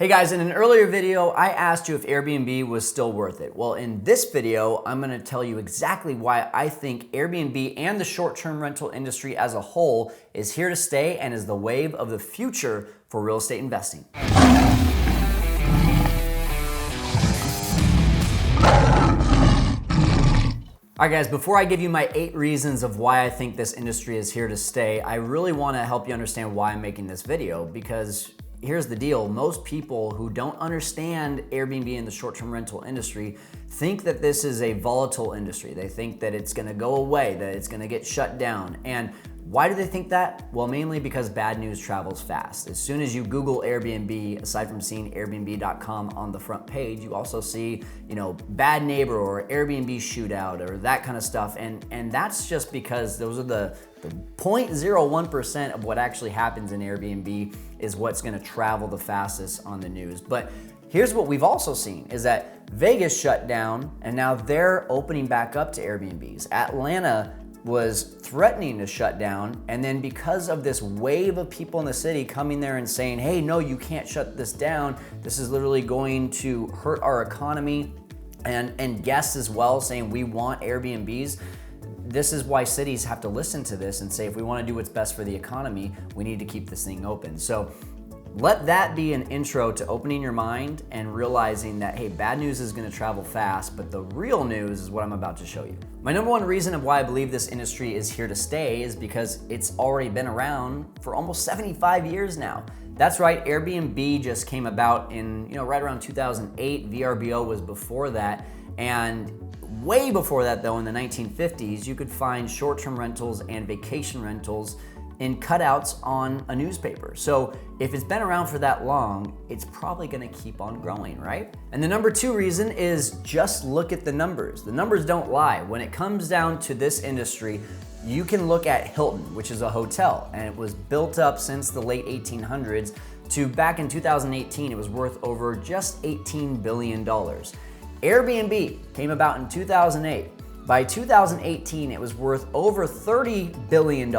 Hey guys, in an earlier video, I asked you if Airbnb was still worth it. Well, in this video, I'm gonna tell you exactly why I think Airbnb and the short-term rental industry as a whole is here to stay and is the wave of the future for real estate investing. All right guys, before I give you my 8 reasons of why I think this industry is here to stay, I really wanna help you understand why I'm making this video, because here's the deal. Most people who don't understand Airbnb and the short-term rental industry think that this is a volatile industry. They think that it's gonna go away, that it's gonna get shut down. And why do they think that? Well, mainly because bad news travels fast. As soon as you Google Airbnb, aside from seeing Airbnb.com on the front page, you also see, bad neighbor or Airbnb shootout or that kind of stuff. And that's just because those are the 0.01% of what actually happens in Airbnb is what's gonna travel the fastest on the news. But here's what we've also seen is that Vegas shut down and now they're opening back up to Airbnbs. Atlanta was threatening to shut down, and then because of this wave of people in the city coming there and saying, hey, no, you can't shut this down, this is literally going to hurt our economy, and guests as well saying we want Airbnbs. This is why cities have to listen to this and say, if we want to do what's best for the economy, we need to keep this thing open. So let that be an intro to opening your mind and realizing that, hey, bad news is going to travel fast, but the real news is what I'm about to show you. My number one reason of why I believe this industry is here to stay is because it's already been around for almost 75 years now. That's right, Airbnb just came about in, right around 2008. VRBO was before that. And way before that though, in the 1950s, you could find short-term rentals and vacation rentals in cutouts on a newspaper. So if it's been around for that long, it's probably gonna keep on growing, right? And the number 2 reason is just look at the numbers. The numbers don't lie. When it comes down to this industry, you can look at Hilton, which is a hotel, and it was built up since the late 1800s to back in 2018, it was worth over just $18 billion. Airbnb came about in 2008. By 2018, it was worth over $30 billion.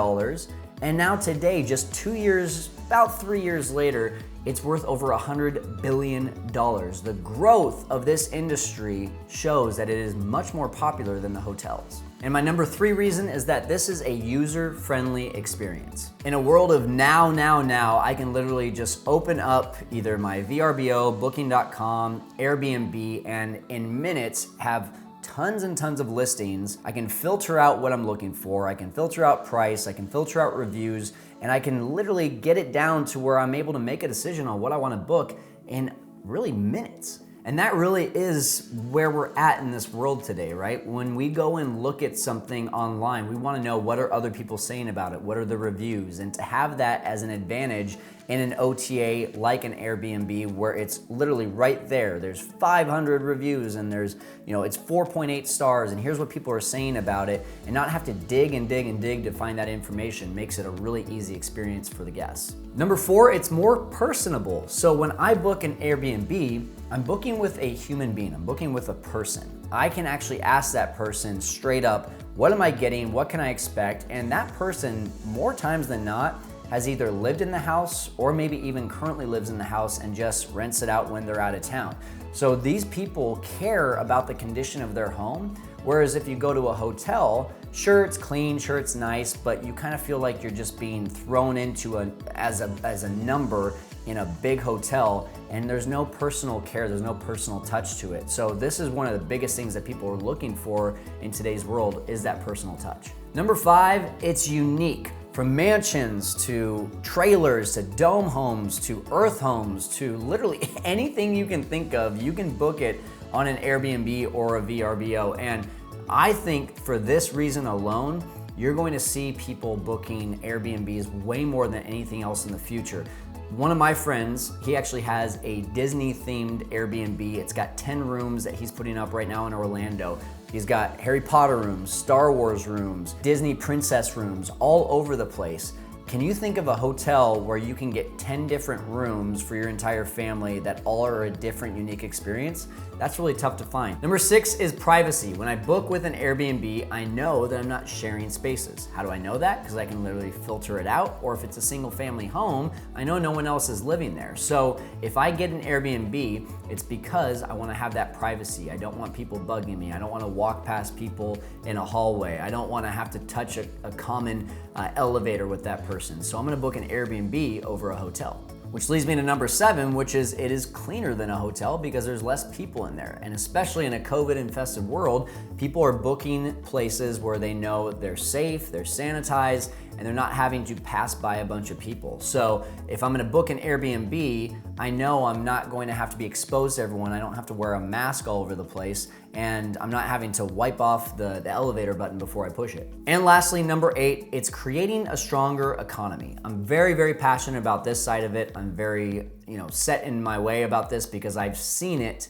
And now today, just 2 years, about 3 years later, it's worth over $100 billion. The growth of this industry shows that it is much more popular than the hotels. And my number 3 reason is that this is a user-friendly experience. In a world of now, I can literally just open up either my VRBO, Booking.com, Airbnb, and in minutes have tons and tons of listings. I can filter out what I'm looking for. I can filter out price. I can filter out reviews, and I can literally get it down to where I'm able to make a decision on what I want to book in really minutes. And that really is where we're at in this world today, right? When we go and look at something online, we want to know what are other people saying about it? What are the reviews? And to have that as an advantage in an OTA like an Airbnb where it's literally right there. There's 500 reviews and there's, it's 4.8 stars and here's what people are saying about it, and not have to dig and dig and dig to find that information makes it a really easy experience for the guests. Number 4, it's more personable. So when I book an Airbnb, I'm booking with a human being. I'm booking with a person. I can actually ask that person straight up, what am I getting? What can I expect? And that person, more times than not, has either lived in the house or maybe even currently lives in the house and just rents it out when they're out of town. So these people care about the condition of their home, whereas if you go to a hotel, sure it's clean, sure it's nice, but you kind of feel like you're just being thrown into as a number in a big hotel, and there's no personal care, there's no personal touch to it. So this is one of the biggest things that people are looking for in today's world, is that personal touch. Number 5, it's unique. From mansions to trailers to dome homes to earth homes to literally anything you can think of, you can book it on an Airbnb or a VRBO. And I think for this reason alone, you're going to see people booking Airbnbs way more than anything else in the future. One of my friends, he actually has a Disney themed Airbnb. It's got 10 rooms that he's putting up right now in Orlando. He's got Harry Potter rooms, Star Wars rooms, Disney princess rooms all over the place. Can you think of a hotel where you can get 10 different rooms for your entire family that all are a different, unique experience? That's really tough to find. Number 6 is privacy. When I book with an Airbnb, I know that I'm not sharing spaces. How do I know that? Because I can literally filter it out. Or if it's a single family home, I know no one else is living there. So if I get an Airbnb, it's because I want to have that privacy. I don't want people bugging me. I don't want to walk past people in a hallway. I don't want to have to touch a common elevator with that person. So I'm going to book an Airbnb over a hotel. Which leads me to number 7, which is it is cleaner than a hotel because there's less people in there. And especially in a COVID-infested world, people are booking places where they know they're safe, they're sanitized, and they're not having to pass by a bunch of people. So if I'm gonna book an Airbnb, I know I'm not going to have to be exposed to everyone. I don't have to wear a mask all over the place, and I'm not having to wipe off the elevator button before I push it. And lastly, number 8, it's creating a stronger economy. I'm very, very passionate about this side of it. I'm very, set in my way about this because I've seen it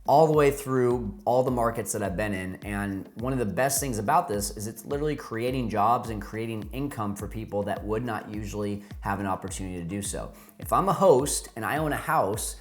all the way through all the markets that I've been in. And one of the best things about this is it's literally creating jobs and creating income for people that would not usually have an opportunity to do so. If I'm a host and I own a house,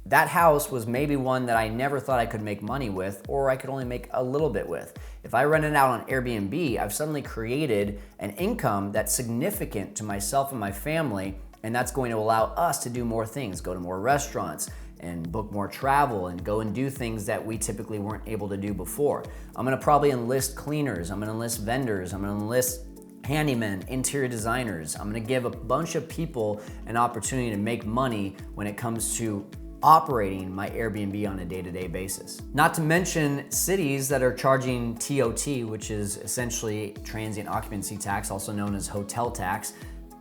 that house was maybe one that I never thought I could make money with, or I could only make a little bit with. If I rent it out on Airbnb, I've suddenly created an income that's significant to myself and my family, and that's going to allow us to do more things, go to more restaurants, and book more travel and go and do things that we typically weren't able to do before. I'm gonna probably enlist cleaners, I'm gonna enlist vendors, I'm gonna enlist handymen, interior designers. I'm gonna give a bunch of people an opportunity to make money when it comes to operating my Airbnb on a day-to-day basis. Not to mention cities that are charging TOT, which is essentially transient occupancy tax, also known as hotel tax.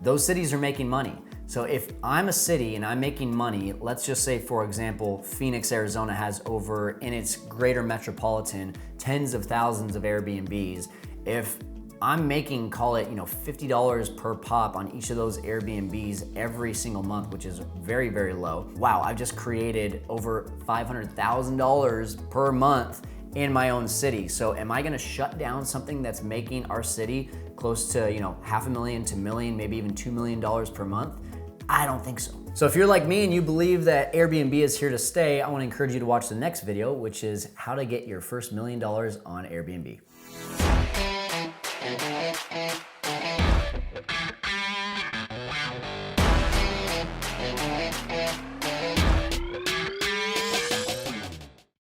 Those cities are making money. So if I'm a city and I'm making money, let's just say, for example, Phoenix, Arizona has over in its greater metropolitan tens of thousands of Airbnbs. If I'm making, call it, $50 per pop on each of those Airbnbs every single month, which is very, very low. Wow, I've just created over $500,000 per month in my own city. So am I gonna shut down something that's making our city close to, $500,000 to $1 million, maybe even $2 million per month? I don't think so. So if you're like me and you believe that Airbnb is here to stay, I wanna encourage you to watch the next video, which is how to get your first $1 million on Airbnb.